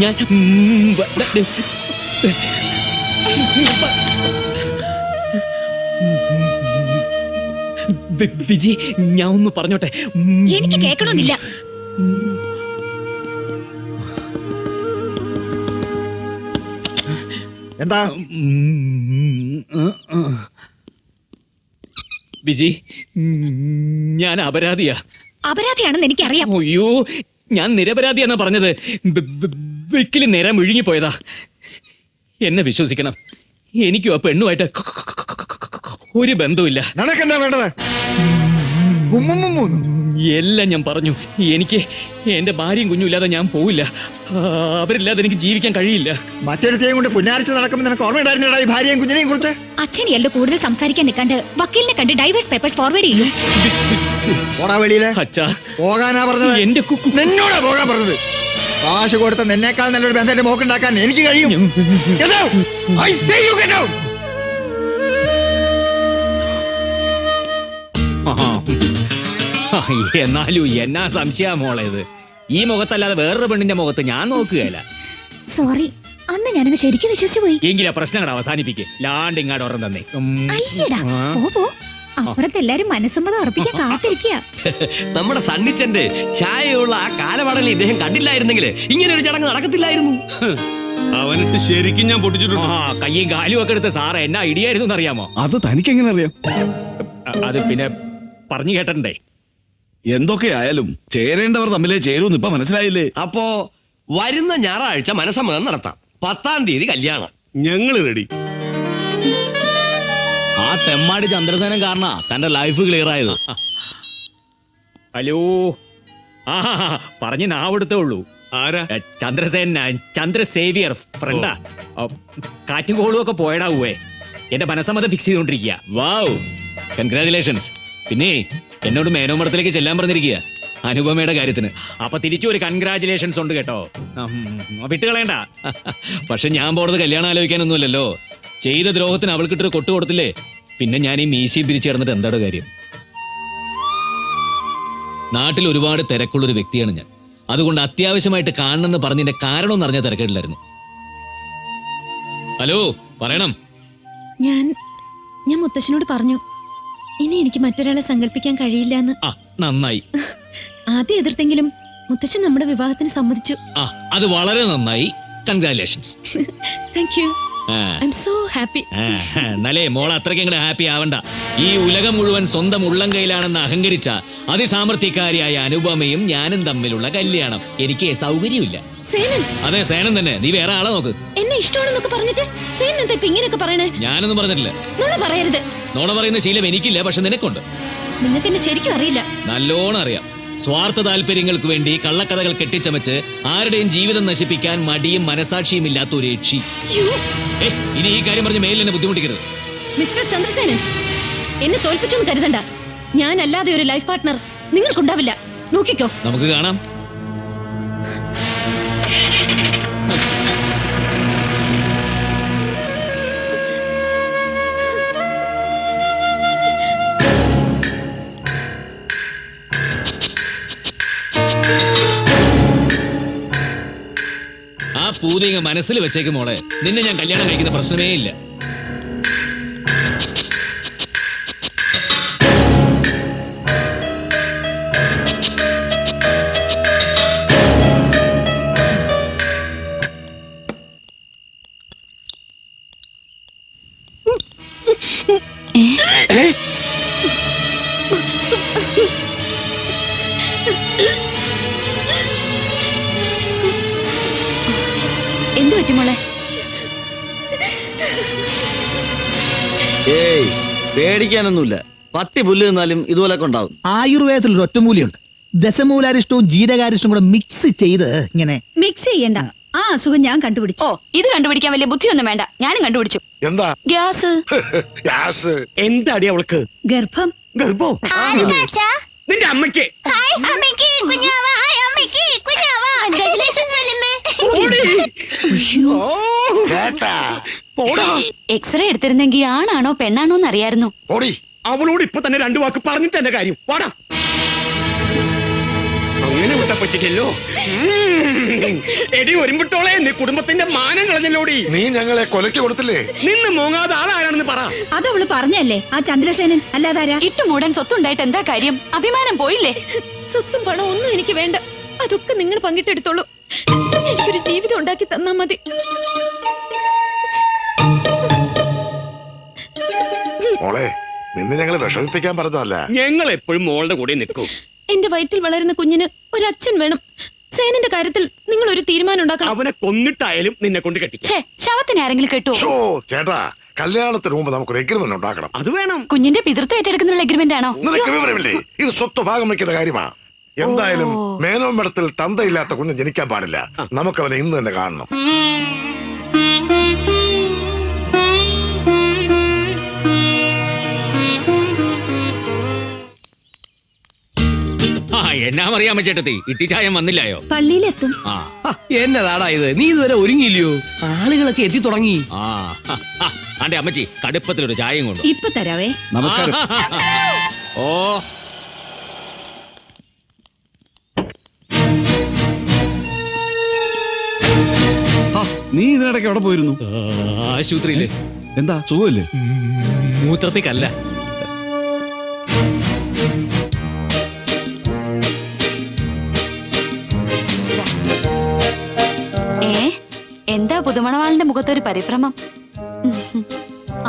ഞാൻ വിജി, ഞാൻ ഒന്ന് പറഞ്ഞോട്ടെ. എനിക്ക് കേൾക്കണമെന്നില്ല. എന്താ വിജി, ഞാൻ അപരാധിയാ. അപരാധിയാണെന്ന് എനിക്കറിയാം. അയ്യോ, ഞാൻ നിരപരാധിയാന്നാ പറഞ്ഞത്. വെക്കില് നേരം വിഴുങ്ങിപ്പോയതാ. എന്നെ വിശ്വസിക്കണം. എനിക്കും ആ പെണ്ണുമായിട്ട് ഒരു ബന്ധവുമില്ല. നിനക്കെന്താ വേണ്ടത്? എല്ലാം ഞാൻ പറഞ്ഞു. എനിക്ക് എന്റെ ഭാര്യയും കുഞ്ഞും ഇല്ലാതെ ഞാൻ പോവില്ല. അവരില്ലാതെ എനിക്ക് ജീവിക്കാൻ കഴിയില്ല. മറ്റൊരുത്തേയും കൊണ്ട് പുന്നാരിച്ച് നടക്കുമ്പോൾ നിനക്ക് ഓർമ്മയുണ്ടായിരുന്നടാ ഈ ഭാര്യയും കുഞ്ഞിനെയും കുറിച്ച്? അച്ഛൻ എല്ലാം കൂടുതൽ സംസാരിക്കാൻ നിൽക്കാണ്ട് വക്കീലിനെ കണ്ട് ഡൈവേഴ്സ് പേപ്പേഴ്സ് ഫോർവേഡ് ചെയ്യും. പോടാ വെളിയിലെ. അച്ഛാ, പോകാനാ പറഞ്ഞത്? എന്റെ കുക്കു നിന്നോടാ പോകാൻ പറഞ്ഞത്. കാശ് കൊടുത്ത നിന്നേക്കാൾ നല്ലൊരു ബന്ധത്തിന്റെ മോക്കുണ്ടാക്കാൻ എനിക്ക് കഴിയും. എന്നാലും എന്നാ സംശയ മോളേത്? ഈ മുഖത്തല്ലാതെ വേറൊരു പെണ്ണിന്റെ മുഖത്ത് ഞാൻ നോക്കുകയല്ല. സോറി, അന്ന് ഞാനങ്ങ് ശരിക്കും വിശ്വസിച്ചു പോയി. എങ്കിലാ പ്രശ്നങ്ങൾ അവസാനിപ്പിക്കേ. ലാണ്ട് ഇങ്ങാട് ഓർമ്മ തന്നെ. അപ്പുറത്ത് എല്ലാരും മനസ്സമ്മതം ഉറപ്പിക്കാൻ കാത്തിരിക്കുക. നമ്മുടെ സണ്ണിച്ചന്റെ ചായയുള്ള ആ കാലമടലിൽ ഇദ്ദേഹം കണ്ടില്ലായിരുന്നെങ്കിൽ ഇങ്ങനെ ഒരു ചടങ്ങ് നടക്കത്തില്ലായിരുന്നു. അവനിട്ട് ശരിക്കും ഞാൻ പൊട്ടിച്ചിട്ടുണ്ട്. കയ്യും കാലും ഒക്കെ എടുത്ത് സാറ് എന്നാ ഇടിയായിരുന്നു അറിയാമോ? അത് തനിക്ക് എങ്ങനെ അറിയാം? അത് പിന്നെ പറഞ്ഞു കേട്ടണ്ടേ. എന്തൊക്കെയായാലും ചേരേണ്ടവർ തമ്മിലേ ചേരൂന്ന് ഇപ്പൊ മനസ്സിലായില്ലേ? അപ്പോ വരുന്ന ഞായറാഴ്ച മനസ്സമ്മതം നടത്താം. 10-ാം തീയതി കല്യാണം. ഞങ്ങള് റെഡി. ആ തെമ്മാടി ചന്ദ്രസേനൻ കാരണ തന്റെ ലൈഫ് ക്ലിയർ ആയത്. ഹലോ, പറഞ്ഞ് നാവെടുത്തേ ഉള്ളൂ. ആരാ? ചന്ദ്രസേവിയർ ഫ്രണ്ടാ. കാറ്റും കോളും ഒക്കെ പോയടാവേ. എന്റെ മനസ്സമ്മതം ഫിക്സ് ചെയ്തോണ്ടിരിക്കുക. വാവ്, കൺഗ്രാജുലേഷൻസ്. പിന്നെ എന്നോട് മേനോമഠത്തിലേക്ക് ചെല്ലാൻ പറഞ്ഞിരിക്കുക അനുപമയുടെ കാര്യത്തിന്. അപ്പൊ തിരിച്ചു ഒരു കൺഗ്രാജുലേഷൻസ് ഉണ്ട് കേട്ടോ. വിട്ടുകളയണ്ട. പക്ഷെ ഞാൻ പോണത് കല്യാണം ആലോചിക്കാനൊന്നുമല്ലല്ലോ. ചെയ്ത ദ്രോഹത്തിന് അവൾക്കിട്ടൊരു കൊട്ടു കൊടുത്തില്ലേ, പിന്നെ ഞാൻ ഈ മീശയും പിരിച്ചു കിടന്നിട്ട് എന്താണ് കാര്യം? നാട്ടിൽ ഒരുപാട് തിരക്കുള്ളൊരു വ്യക്തിയാണ് ഞാൻ. അതുകൊണ്ട് അത്യാവശ്യമായിട്ട് കാണണമെന്ന് പറഞ്ഞതിന്റെ കാരണം എന്ന് അറിഞ്ഞാൽ തിരക്കില്ലായിരുന്നു. ഹലോ, പറയണം. ഞാൻ മുത്തശ്ശനോട് പറഞ്ഞു, ഇനി എനിക്ക് മറ്റൊരാളെ സങ്കല്പിക്കാൻ കഴിയില്ല എന്ന്. നന്നായി. ആദ്യം എതിർത്തെങ്കിലും മുത്തശ്ശൻ നമ്മുടെ വിവാഹത്തിന് സമ്മതിച്ചു. അത് വളരെ നന്നായി. Congratulations. Thank you. I am so happy. എന്നാലേ മോൾ അത്രയ്ക്ക് അങ്ങോട്ട് ഹാപ്പി ആവണ്ട. ഈ ഉലകം മുഴുവൻ സ്വന്തം ഉള്ളം കയ്യിലാണെന്ന് അഹങ്കരിച്ച അതിസാമർത്ഥ്യക്കാരിയായ അനുപമയും ഞാനും തമ്മിലുള്ള കല്യാണം എനിക്ക് സൗകര്യമില്ല. സേനൻ? അതെ, സേനൻ തന്നെ. നീ വേറെ ആളെ നോക്ക്. എന്നെ ഇഷ്ടമാണെന്നൊക്കെ പറഞ്ഞിട്ട് സേനൻ എന്താ ഇപ്പൊ ഇങ്ങനെയൊക്കെ പറയണേ? ഞാനൊന്നും പറഞ്ഞിട്ടില്ല. നോണ പറയരുത്. നോണ പറയുന്ന ശീലം എനിക്കില്ല, പക്ഷെ നിനക്കുണ്ട്. നിങ്ങൾക്ക് എന്നെ ശരിക്കും അറിയില്ല. നല്ലോണം അറിയാം. സ്വാർത്ഥ താല്പര്യങ്ങൾക്ക് വേണ്ടി കള്ളക്കഥകൾ കെട്ടിച്ചമച്ച് ആരുടെയും ജീവിതം നശിപ്പിക്കാൻ മടിയും മനസാക്ഷിയും ഇല്ലാത്ത ഒരു യക്ഷി. ഇനി ഈ കാര്യം പറഞ്ഞ് മേലിൽ എന്നെ ബുദ്ധിമുട്ടിക്കരുത്. മിസ്റ്റർ ചന്ദ്രസേനൻ, എന്നെ തോൽപ്പിച്ചൊന്നും കരുതണ്ട. ഞാൻ അല്ലാതെ ഒരു ലൈഫ് പാർട്ട്ണർ നിങ്ങൾക്കുണ്ടാവില്ല. നോക്കിക്കോ. നമുക്ക് കാണാം. ആ പൂതിങ്ങ മനസ്സിൽ വെച്ചേക്കും മോളെ. നിന്നെ ഞാൻ കല്യാണം കഴിക്കുന്ന പ്രശ്നമേ ഇല്ല. എന്തു പറ്റി മോളെ? ഏയ്, പേടിക്കാനൊന്നുമില്ല. പട്ടി പുല്ല് നിന്നാലും ഇതുപോലൊക്കെ ഉണ്ടാവും. ആയുർവേദത്തിൽ ഒരു ഒറ്റമൂലിയുണ്ട്. ദശമൂലാരിഷ്ടവും ജീരകാരിഷ്ടവും കൂടെ മിക്സ് ചെയ്ത് ഇങ്ങനെ. മിക്സ് ചെയ്യണ്ട. ആ അസുഖം ഞാൻ കണ്ടുപിടിച്ചു. ഓ, ഇത് കണ്ടുപിടിക്കാൻ വലിയ ബുദ്ധിയൊന്നും വേണ്ട. ഞാനും കണ്ടുപിടിച്ചു. എന്താ? ഗ്യാസ്. ഗ്യാസ്? എന്താടി അവൾക്ക്? ഗർഭം. ഗർഭം? നിന്റെ അമ്മയ്ക്ക്. അമ്മയ്ക്ക് കുഞ്ഞാവ. അമ്മയ്ക്ക് എക്സ്റേ എടുത്തിരുന്നെങ്കിൽ ആണാണോ പെണ്ണാണോ എന്ന് അറിയായിരുന്നു. അവളോട് ഇപ്പൊ തന്നെ രണ്ടു വാക്ക് പറഞ്ഞിട്ട് എന്റെ കാര്യം വാടാ. അങ്ങനെ വിട്ട പറ്റിക്കല്ലോ. എടി ഒരുമ്പിട്ടോളെ, നീ കുടുംബത്തിന്റെ മാനം കളഞ്ഞല്ലോടി. നീ ഞങ്ങളെ കൊലയ്ക്ക് കൊടുത്തില്ലേ? നിന്ന് മോങ്ങാതെ ആളാരാണെന്ന് പറ. അതവള് പറഞ്ഞല്ലേ, ആ ചന്ദ്രസേനൻ അല്ലാതാരാ? ഇട്ടു മൂടാൻ സ്വത്തുണ്ടായിട്ട് എന്താ കാര്യം? അഭിമാനം പോയില്ലേ? സ്വത്തും പണവും ഒന്നും എനിക്ക് വേണ്ട. അതൊക്കെ നിങ്ങൾ പങ്കിട്ടെടുത്തോളൂ. എനിക്കൊരു ജീവിതം ഉണ്ടാക്കി തന്നാ മതി. മോളെ, നിന്നെ ഞങ്ങൾ വിഷമിപ്പിക്കാൻ പറഞ്ഞതല്ല. ഞങ്ങൾ എപ്പോഴും മോളുടെ കൂടെ നിൽക്കൂ. എന്റെ വയറ്റിൽ വളരുന്ന കുഞ്ഞിന് ഒരു അച്ഛൻ വേണം. സേനന്റെ കാര്യത്തിൽ നിങ്ങൾ ഒരു തീരുമാനം ഉണ്ടാക്കണം. അവനെ കൊന്നിട്ടായാലും നിന്നെ കൊണ്ട് കെട്ടിക്കാം. ശവത്തിന് ആരെങ്കിലും കെട്ടുവോ? ഷോ ചേട്ടാ, കല്യാണത്തിന് മുമ്പ് നമുക്കൊരു എഗ്രിമെന്റ് ഉണ്ടാക്കണം. അത് വേണം. കുഞ്ഞിന്റെ പിതൃത്വം ഏറ്റെടുക്കുന്ന എഗ്രിമെന്റ് ആണോ? നിനക്ക് വിവരമില്ലേ? ഇത് സ്വത്ത് ഭാഗം വയ്ക്കുന്ന കാര്യമാ. എന്തായാലും മേനോൻ മഠത്തിൽ തന്തയില്ലാത്ത കുഞ്ഞ് ജനിക്കാൻ പാടില്ല. നമുക്കവനെ ഇന്ന് തന്നെ കാണണം. എന്നാ അറിയാമ ചേട്ടത്തി, ഇട്ടിച്ചായം വന്നില്ലായോ? പള്ളിയിലെത്തും. ആ എന്നതാടാ ഇത്? നീ ഇതുവരെ ഒരുങ്ങിയില്ലയോ? ആളുകളൊക്കെ എത്തി തുടങ്ങി. ആ ആണ്ടെ അമ്മച്ചി, കടുപ്പത്തിലൊരു ചായയും കൊണ്ടു. ഇപ്പൊ തരാവേ. നമസ്കാരം. ഓ നീ ഇതിനിടയ്ക്ക് എവിടെ പോയിരുന്നു? ആശുപത്രിയില്. എന്താ സുഖമില്ലേ? മൂത്രത്തിക്കല്ല. എന്താ പുതുമണവാളിന്റെ മുഖത്തൊരു പരിഭ്രമം?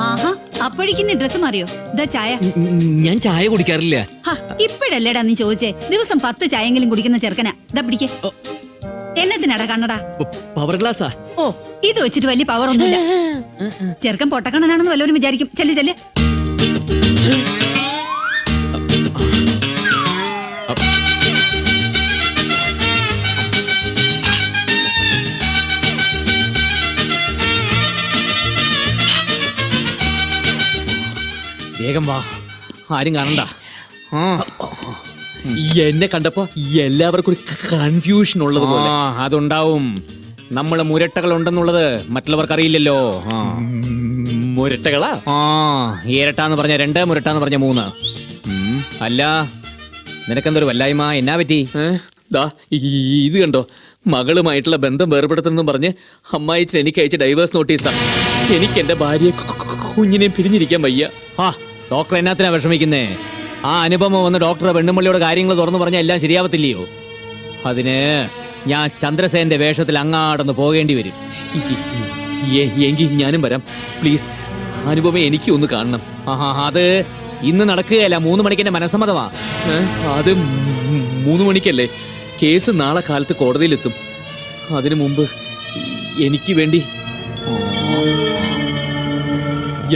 ആഹാ, അപ്പോഴേക്കും ഡ്രസ് മാറിയോ? ഇതാ ചായ. ഞാൻ ചായ കുടിക്കാറില്ല. ഇപ്പഴല്ലേടാ നീ ചോദിച്ചേ? ദിവസം 10 ചായെങ്കിലും കുടിക്കുന്ന ചെറുക്കനാ. ഇതാ പിടിക്കേ. എന്നത്തിനാടാ കണ്ണടാ? പവർ ഗ്ലാസ്സാ. ഓ, ഇത് വെച്ചിട്ട് വലിയ പവർ ഒന്നുമില്ല. ചെറുക്കൻ പൊട്ടക്കണ്ണനാണെന്ന് വല്ലവരും വിചാരിക്കും. ചെല്ല് ചെല്ല്. വേഗം വാ, ആരും കാണണ്ട. എന്നെ കണ്ടപ്പോ എല്ലാവർക്കും ഒരു കൺഫ്യൂഷൻ ഉള്ളത് പോലെ. അതുണ്ടാവും. നമ്മള് മുരട്ടകൾ ഉണ്ടെന്നുള്ളത് മറ്റുള്ളവർക്ക് അറിയില്ലല്ലോ. മുരട്ടകളാ? ഇരട്ടാന്ന് പറഞ്ഞ 2, മുരട്ടാന്ന് പറഞ്ഞ 3. അല്ല, നിനക്കെന്തൊരു വല്ലായ്മ? എന്നാ പറ്റി? ദാ ഇത് കണ്ടോ, മകളുമായിട്ടുള്ള ബന്ധം വേർപെടുത്തുന്നു പറഞ്ഞ് അമ്മായിച്ചൻ എനിക്ക് അയച്ച ഡൈവേഴ്സ് നോട്ടീസാ. എനിക്ക് എന്റെ ഭാര്യയെ കുഞ്ഞിനെ പിരിഞ്ഞിരിക്കാൻ വയ്യ. ഡോക്ടർ എന്നാത്തിനാ വിഷമിക്കുന്നേ? ആ അനുപമ വന്ന് ഡോക്ടറെ പെണ്ണുമ്പള്ളിയോട് കാര്യങ്ങൾ തുറന്നു പറഞ്ഞാൽ എല്ലാം ശരിയാവത്തില്ലയോ? അതിന് ഞാൻ ചന്ദ്രസേന്റെ വേഷത്തിൽ അങ്ങാടന്ന് പോകേണ്ടി വരും. എങ്കിൽ ഞാനും വരാം. പ്ലീസ് അനുപമ, എനിക്ക് ഒന്ന് കാണണം. അത് ഇന്ന് നടക്കുകയല്ല, 3 മണിക്ക് എന്റെ മനസ്സമ്മതമാ. അത് 3 മണിക്കല്ലേ? കേസ് നാളെ കാലത്ത് കോടതിയിലെത്തും. അതിനു മുമ്പ് എനിക്ക് വേണ്ടി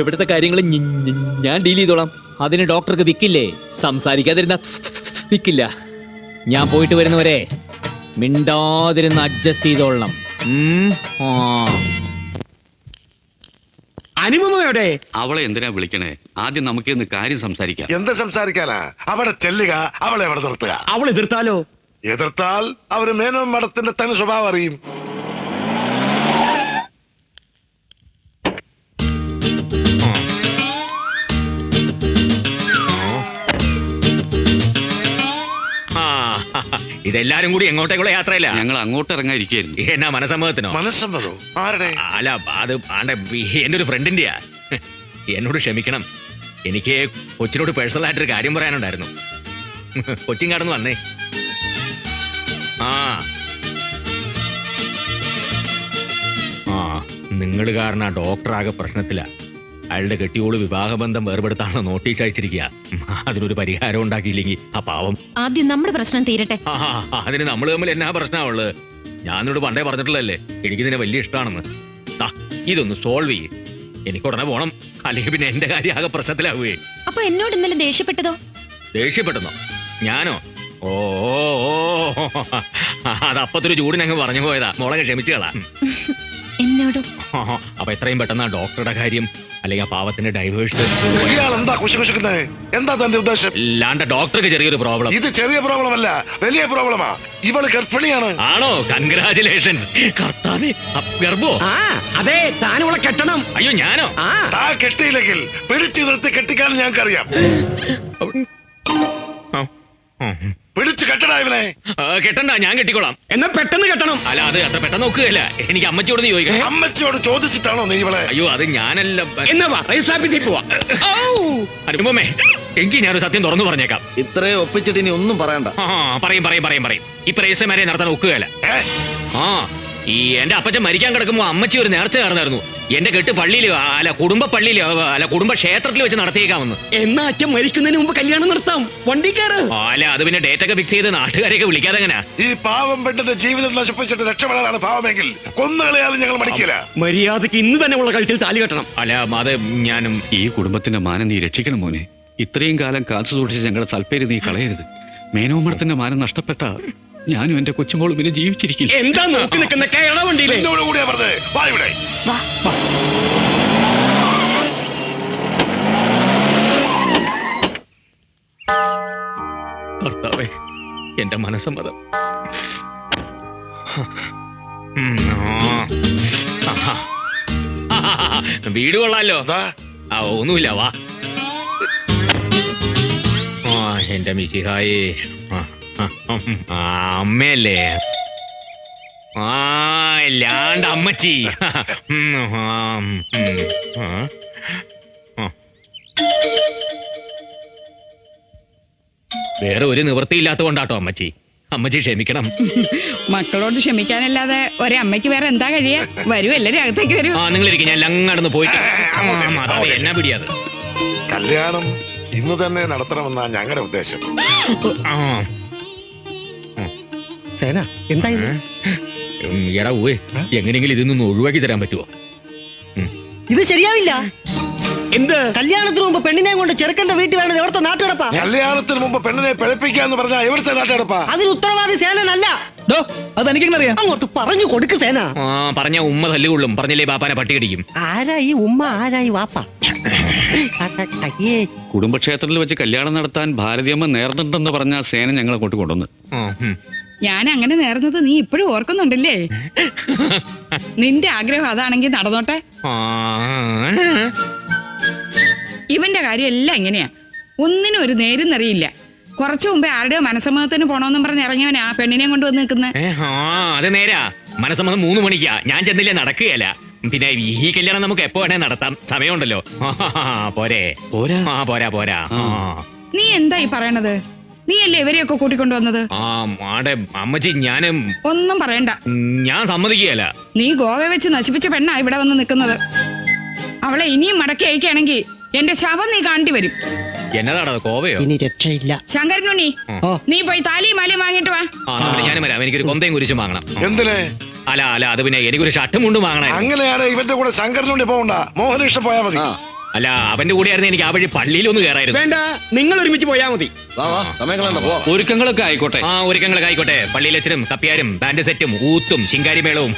എവിടുത്തെ കാര്യങ്ങൾ ഞാൻ ഡീൽ ചെയ്തോളാം. അതിന് ഡോക്ടർക്ക് വിക്കില്ലേ? സംസാരിക്കാതിരുന്ന വിക്കില്ല. ഞാൻ പോയിട്ട് വരുന്നവരെ മിണ്ടാതിരുന്ന് അഡ്ജസ്റ്റ് ചെയ്തോളണം. അനുപമയോടെ? അവളെ എന്തിനാ വിളിക്കണേ? ആദ്യം നമുക്ക് ഇന്ന് കാര്യം സംസാരിക്കാം. എന്ത് സംസാരിക്കാനാ? അവിടെ ചെല്ലുക, അവളെ അവിടെ നിർത്തുക. അവൾ എതിർത്താലോ? എതിർത്താൽ അവര് മേനോൻ മഠത്തിന്റെ തനി സ്വഭാവം അറിയും. ഇതെല്ലാരും കൂടി എങ്ങോട്ടേക്കുള്ള യാത്രയില്ല. ഞങ്ങൾ അങ്ങോട്ട് ഇറങ്ങാതിരിക്കായിരുന്നു. എന്നാ മനസ്സമ്മതത്തിനോ? മനസ്സമ്മതോ? ആരുടെ? അല്ല, അത് ആണ്ടെ എന്റെ ഒരു ഫ്രണ്ടിന്റെയാ. എന്നോട് ക്ഷമിക്കണം. എനിക്ക് കൊച്ചിനോട് പേഴ്സണൽ ആയിട്ടൊരു കാര്യം പറയാനുണ്ടായിരുന്നു. കൊച്ചിൻ കടന്ന് വന്നേ. നിങ്ങൾ കാരണം ഡോക്ടർ ആകെ പ്രശ്നത്തിലാ. അയാളുടെ കെട്ടിയോള് വിവാഹബന്ധം വേർപെടുത്താണോ നോട്ടീസ് അയച്ചിരിക്കുക. അതിനൊരു പരിഹാരം ഉണ്ടാക്കിയില്ലെങ്കിൽ ആ പാവം. ആദ്യം നമ്മുടെ പ്രശ്നം തീരട്ടെ. അതിന് നമ്മൾ തമ്മിൽ എന്നാ പ്രശ്നമുള്ളത്? ഞാനോട് പണ്ടേ പറഞ്ഞിട്ടുള്ളതല്ലേ എനിക്ക് നിന്നെ വലിയ ഇഷ്ടമാണെന്ന്. ഇതൊന്ന് സോൾവ് ചെയ്യ്. എനിക്ക് ഉടനെ പോണം, അല്ലെങ്കിൽ പിന്നെ എന്റെ കാര്യം ആകെ പ്രശ്നത്തിലാവുകയെ. അപ്പൊ എന്നോട് ഇന്നലെ ദേഷ്യപ്പെട്ടതോ? ദേഷ്യപ്പെട്ടെന്നോ? ഞാനോ? ഓ, അത് അപ്പത്തൊരു ചൂടിനങ്ങ് പറഞ്ഞു പോയതാ. മോളെ ക്ഷമിച്ചുകളാ. എന്നോടും അപ്പൊ എത്രയും പെട്ടെന്ന് ആ ഡോക്ടറുടെ കാര്യം അല്ലെങ്കിൽ ആ പാവത്തിന്റെ ഡൈവേഴ്സ് ഇയാൾ എന്താ കുശുകുശുക്കുന്നത്? എന്താ തന്റെ ഉദ്ദേശം? ഇല്ലാണ്ട് ഡോക്ടർക്ക് ചെറിയൊരു പ്രോബ്ലം. ഇത് ചെറിയ പ്രോബ്ലം അല്ല, വലിയ പ്രോബ്ലമാ. ഇവള് ഗർഭിണിയാണ്. ആണോ? കൺഗ്രാചുലേഷൻസ്. കർത്താവേ, ഗർഭോ? അതെ, താനിവളെ കെട്ടണം. അയ്യോ, ഞാനോ? താ കെട്ടിയില്ലെങ്കിൽ പിടിച്ചു നിർത്തി കെട്ടിക്കാൻ ഞങ്ങൾക്കറിയാം. പിടിച്ചു കെട്ടടാ ഇവനെ. കെട്ടണ്ട, ഞാൻ കെട്ടിക്കോളാം. എന്നാ പെട്ടെന്ന് കെട്ടണം. അല്ല, അത് അത്ര പെട്ടെന്ന് നോക്കുകയല്ല. എനിക്ക് അമ്മച്ചിയോട് ചോദിക്കണം. അമ്മച്ചിയോട് ചോദിച്ചിട്ടാണോ നീ ഇവളെ? അയ്യോ, അത് ഞാനല്ല. എന്നാ വാ, റൈസാപ്പിത്തി പോവാ. അനുപമേ, എങ്കിൽ ഞാനൊരു സത്യം തുറന്നു പറഞ്ഞേക്കാം. ഇത്രയും ഒപ്പിച്ചിട്ട് ഇനി ഒന്നും പറയണ്ട. പറയും. ഇപ്പൊ രജിസ്റ്റർമാരെ നടത്താൻ ഒക്കുകയല്ല. ഈ എന്റെ അപ്പച്ചൻ മരിക്കാൻ കിടക്കുമ്പോ അമ്മച്ചി ഒരു നേർച്ച നടന്നായിരുന്നു. എന്റെ കെട്ട് പള്ളിയിൽ അല്ല കുടുംബ പള്ളിയിൽ അല്ല കുടുംബ ക്ഷേത്രത്തിൽ വെച്ച് നടത്തിയേക്കാമെന്ന്. എന്നാ അച്ഛൻ മരിക്കുന്നതിന് മുമ്പ് കല്യാണം നടത്താം. വണ്ടിക്കാറ് അല്ല, അത് പിന്നെ ഡേറ്റ് ഒക്കെ ഫിക്സ് ചെയ്ത് നാട്ടുകാരെയൊക്കെ വിളിക്കാതെ എങ്ങനെയാ? ഈ പാവം പെണ്ണിന്റെ ജീവിതം നശിപ്പിച്ചിട്ട് രക്ഷപ്പെടാനാണ് പാവമെങ്കിൽ കൊന്നുകളയാലും ഞങ്ങൾ മടിക്കില്ല. മര്യാദക്ക് ഇന്ന് തന്നെ ഉള്ള കഴുത്തിൽ താലി കെട്ടണം. അല്ല, അത് ഞാനും ഈ കുടുംബത്തിന്റെ മാനം നീ രക്ഷിക്കണം മോനെ. ഇത്രയും കാലം കാത്തു സൂക്ഷിച്ച് ഞങ്ങളുടെ സൽപ്പേര് നീ കളയരുത്. മേനോമടത്തിന്റെ മാനം നഷ്ടപ്പെട്ട ഞാനും എന്റെ കൊച്ചുമോളും പിന്നെ ജീവിച്ചിരിക്കില്ല. എന്താ നോക്കി നിൽക്കുന്ന കേരള വണ്ടിയിലെ? എന്നോട് കൂടിയാ പറഞ്ഞത്. വാ ഇവിടെ. കർത്താവേ, എന്റെ മനസ്സമ്മതം. വീട് കൊള്ളാലോ. ഒന്നുമില്ല, വാ. എന്റെ മിശിഹായേ, അമ്മയല്ലേ? ഇല്ലാണ്ട് അമ്മച്ചി. വേറെ ഒരു നിവൃത്തിയില്ലാത്ത കൊണ്ടാട്ടോ അമ്മച്ചി. അമ്മച്ചി ക്ഷമിക്കണം. മക്കളോട് ക്ഷമിക്കാനല്ലാതെ ഒരമ്മയ്ക്ക് വേറെ എന്താ കഴിയാ? വരൂ, എല്ലാരും അകത്തേക്ക് വരൂ. നിങ്ങളിരിക്കും, ഞാൻ ലങ്ങടന്ന് പോയിട്ട്. എന്നാ പിടിയാത്. കല്യാണം ഇന്ന് തന്നെ നടത്തണമെന്നാ ഞങ്ങളുടെ ഉദ്ദേശം. സേന എന്താ എടാ ഊവേ, എങ്ങനെയെങ്കിലും ഇതിൽ നിന്ന് ഒഴിവാക്കി തരാൻ പറ്റുമോ? ഇത് ശരിയാവില്ല. എന്ത്? കല്യാണത്തിന് മുമ്പ് പെണ്ണിനെ കൊണ്ട് ചെറുക്കന്റെ വീട്ടിൽ വേണ്ടത് എവിടുത്തെ നാട്ടുകിടപ്പാ? കല്യാണത്തിന് മുമ്പ് പെണ്ണിനെ പിഴപ്പിക്കാന്ന് പറഞ്ഞാൽ എവിടുത്തെ നാട്ടെടുപ്പാ? അതിന് ഉത്തരവാദി സേനനല്ല. അത് എനിക്കെന്നറിയാം. അങ്ങോട്ട് പറഞ്ഞു കൊടുക്ക് സേന. പറഞ്ഞ ഉമ്മ തല്ലുകൊള്ളും. പറഞ്ഞില്ലേ ബാപ്പാനെ പട്ടി കടിക്കും. ആരായി ഉമ്മ, ആരായി വാപ്പ? കുടുംബക്ഷേത്രത്തിൽ വെച്ച് കല്യാണം നടത്താൻ ഭാരതിയമ്മ നേർന്നിട്ടുണ്ടെന്ന് പറഞ്ഞ സേന ഞങ്ങളെ കൊണ്ട് കൊണ്ടുവന്ന്. ഞാൻ അങ്ങനെ നേർന്നത് നീ ഇപ്പോഴും ഓർക്കുന്നുണ്ടല്ലേ? നിന്റെ ആഗ്രഹം അതാണെങ്കിൽ നടന്നോട്ടെ. ഇവന്റെ കാര്യം എല്ലാം ഇങ്ങനെയാ. ഒന്നിനും ഒരു നേരുന്നറിയില്ല. കുറച്ചു മുമ്പേ ആരുടെയോ മനസ്സമ്മതത്തിന് പോണോന്നും പറഞ്ഞ് ഇറങ്ങിയവൻ ആ പെണ്ണിനെ കൊണ്ട് വന്ന് നിൽക്കുന്നത്. അത് നേരാ. മനസ്സമ്മതം 3 മണിക്കാ. ഞാൻ ചെന്നില്ലേ, നടക്കുകയല്ല. പിന്നെ ഈ കല്യാണം നമുക്ക് എപ്പോ വേണേ നടത്താം, സമയമുണ്ടല്ലോ. പോരെ? പോരാ. നീ എന്താ ഈ പറയണത്? നീ അല്ലേ ഇവരെയൊക്കെ കൂട്ടിക്കൊണ്ടുവന്നത്? അമ്മച്ചി, ഞാനും ഒന്നും പറയണ്ട. ഞാൻ സമ്മതിക്കുകയല്ല. നീ ഗോവ വെച്ച് നശിപ്പിച്ച പെണ്ണാ ഇവിടെ വന്ന് നിൽക്കുന്നത്. അവളെ ഇനിയും മടക്കി അയക്കുകയാണെങ്കിൽ എന്റെ ശവം നീ കാണേണ്ടി വരും. എന്നതാണത്, കോവയോ? ഇനി രക്ഷയില്ല. ശങ്കരനുണ്ണി, നീ പോയി താലിയും മാലയും വാങ്ങിട്ട് വാ. ഞാനും വരാം. എനിക്കൊരു കൊന്തയും കുരിശും വാങ്ങണം. എന്തിന്? അല്ല, അത് പിന്നെ എനിക്കൊരു ഷർട്ടും മുണ്ടും വാങ്ങണം. അങ്ങനെയാണ് ഇവന്റെ കൂടെ ശങ്കരനുണ്ണി പോകണ്ട, മോഹനകൃഷ്ണൻ പോയാ മതി. അല്ല, അവന്റെ കൂടെ ആയിരുന്നു എനിക്ക് ആ വഴി പള്ളിയിലൊന്ന് കയറായിരുന്നു. വേണ്ട, നിങ്ങൾ ഒരുമിച്ച് പോയാ മതി. ഒരുക്കങ്ങളൊക്കെ ആയിക്കോട്ടെ. ഒരുക്കങ്ങളൊക്കെ ആയിക്കോട്ടെ. പള്ളിയിലച്ചനും കപ്പിയാരും ബാൻഡ് സെറ്റും ഊത്തും ശിങ്കാരിമേളവും